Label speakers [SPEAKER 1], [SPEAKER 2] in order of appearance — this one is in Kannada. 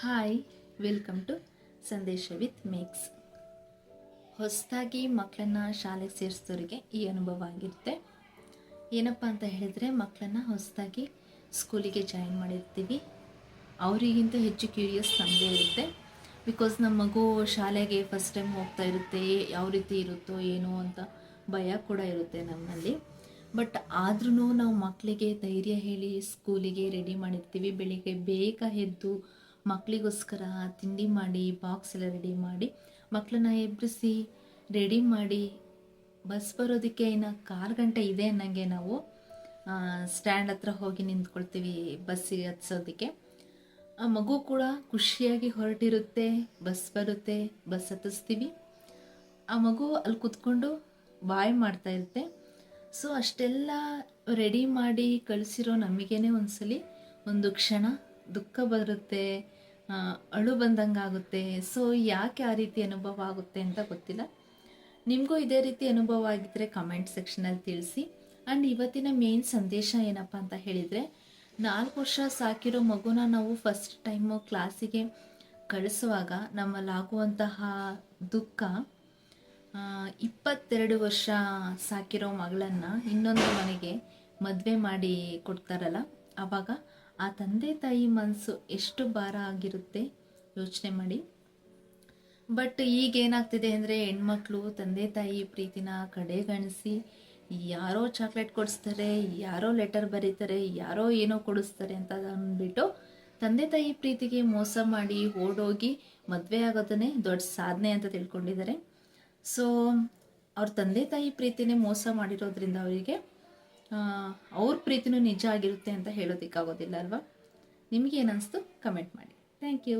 [SPEAKER 1] ಹಾಯ್, ವೆಲ್ಕಮ್ ಟು ಸಂದೇಶ ವಿತ್ ಮೇಕ್ಸ್. ಹೊಸದಾಗಿ ಮಕ್ಕಳನ್ನ ಶಾಲೆಗೆ ಸೇರಿಸಿದವರಿಗೆ ಈ ಅನುಭವ ಆಗಿರುತ್ತೆ. ಏನಪ್ಪ ಅಂತ ಹೇಳಿದರೆ, ಮಕ್ಕಳನ್ನ ಹೊಸದಾಗಿ ಸ್ಕೂಲಿಗೆ ಜಾಯಿನ್ ಮಾಡಿರ್ತೀವಿ. ಅವರಿಗಿಂತ ಹೆಚ್ಚು ಕ್ಯೂರಿಯಸ್ ನಮ್ಮದೇ ಇರುತ್ತೆ. ಬಿಕಾಸ್ ನಮ್ಮ ಮಗು ಶಾಲೆಗೆ ಫಸ್ಟ್ ಟೈಮ್ ಹೋಗ್ತಾ ಇರುತ್ತೆ, ಯಾವ ರೀತಿ ಇರುತ್ತೋ ಏನೋ ಅಂತ ಭಯ ಕೂಡ ಇರುತ್ತೆ ನಮ್ಮಲ್ಲಿ. ಬಟ್ ಆದ್ರೂ ನಾವು ಮಕ್ಕಳಿಗೆ ಧೈರ್ಯ ಹೇಳಿ ಸ್ಕೂಲಿಗೆ ರೆಡಿ ಮಾಡಿರ್ತೀವಿ. ಬೆಳಿಗ್ಗೆ ಬೇಗ ಎದ್ದು ಮಕ್ಕಳಿಗೋಸ್ಕರ ತಿಂಡಿ ಮಾಡಿ, ಬಾಕ್ಸ್ ಎಲ್ಲ ರೆಡಿ ಮಾಡಿ, ಮಕ್ಕಳನ್ನ ಎಬ್ಬರಿಸಿ ರೆಡಿ ಮಾಡಿ, ಬಸ್ ಬರೋದಕ್ಕೆ ಇನ್ನು 1/4 ಗಂಟೆ ಇದೆ ಅನ್ನಂಗೆ ನಾವು ಸ್ಟ್ಯಾಂಡ್ ಹತ್ರ ಹೋಗಿ ನಿಂತ್ಕೊಳ್ತೀವಿ ಬಸ್ಸಿಗೆ ಹತ್ಸೋದಕ್ಕೆ. ಆ ಮಗು ಕೂಡ ಖುಷಿಯಾಗಿ ಹೊರಟಿರುತ್ತೆ, ಬಸ್ ಬರುತ್ತೆ, ಬಸ್ ಹತ್ತಿಸ್ತೀವಿ. ಆ ಮಗು ಅಲ್ಲಿ ಕೂತ್ಕೊಂಡು ಬಾಯ್ ಮಾಡ್ತಾ ಇರುತ್ತೆ. ಸೊ ಅಷ್ಟೆಲ್ಲ ರೆಡಿ ಮಾಡಿ ಕಳಿಸಿರೋ ನಮಗೇನೆ ಒಂದ್ಸಲಿ ಒಂದು ಕ್ಷಣ ದುಃಖ ಬರುತ್ತೆ, ಅಳು ಬಂದಂಗೆ ಆಗುತ್ತೆ. ಸೊ ಯಾಕೆ ಆ ರೀತಿ ಅನುಭವ ಆಗುತ್ತೆ ಅಂತ ಗೊತ್ತಿಲ್ಲ. ನಿಮಗೂ ಇದೇ ರೀತಿ ಅನುಭವ ಆಗಿದ್ದರೆ ಕಮೆಂಟ್ ಸೆಕ್ಷನಲ್ಲಿ ತಿಳಿಸಿ. ಆ್ಯಂಡ್ ಇವತ್ತಿನ ಮೇನ್ ಸಂದೇಶ ಏನಪ್ಪ ಅಂತ ಹೇಳಿದರೆ, 4 ವರ್ಷ ಸಾಕಿರೋ ಮಗುನ ನಾವು ಫಸ್ಟ್ ಟೈಮು ಕ್ಲಾಸಿಗೆ ಕಳಿಸುವಾಗ ನಮ್ಮಲ್ಲಾಗುವಂತಹ ದುಃಖ, 22 ವರ್ಷ ಸಾಕಿರೋ ಮಗಳನ್ನು ಇನ್ನೊಂದು ಮನೆಗೆ ಮದುವೆ ಮಾಡಿ ಕೊಡ್ತಾರಲ್ಲ, ಆವಾಗ ಆ ತಂದೆ ತಾಯಿ ಮನಸ್ಸು ಎಷ್ಟು ಭಾರ ಆಗಿರುತ್ತೆ ಯೋಚನೆ ಮಾಡಿ. ಬಟ್ ಈಗ ಏನಾಗ್ತಿದೆ ಅಂದರೆ, ಹೆಣ್ಮಕ್ಳು ತಂದೆ ತಾಯಿ ಪ್ರೀತಿನ ಕಡೆಗಣಿಸಿ ಯಾರೋ ಚಾಕ್ಲೇಟ್ ಕೊಡಿಸ್ತಾರೆ, ಯಾರೋ ಲೆಟರ್ ಬರೀತಾರೆ, ಯಾರೋ ಏನೋ ಕೊಡಿಸ್ತಾರೆ ಅಂತ ಅಂದ್ಬಿಟ್ಟು ತಂದೆ ತಾಯಿ ಪ್ರೀತಿಗೆ ಮೋಸ ಮಾಡಿ ಓಡೋಗಿ ಮದುವೆ ಆಗೋದನ್ನೇ ದೊಡ್ಡ ಸಾಧನೆ ಅಂತ ತಿಳ್ಕೊಂಡಿದ್ದಾರೆ. ಸೊ ಅವ್ರ ತಂದೆ ತಾಯಿ ಪ್ರೀತಿನೇ ಮೋಸ ಮಾಡಿರೋದ್ರಿಂದ ಅವರಿಗೆ ಅವ್ರ ಪ್ರೀತಿನೂ ನಿಜ ಆಗಿರುತ್ತೆ ಅಂತ ಹೇಳೋದಕ್ಕಾಗೋದಿಲ್ಲ ಅಲ್ವಾ? ನಿಮಗೇನಿಸ್ತು ಕಮೆಂಟ್ ಮಾಡಿ. Thank you.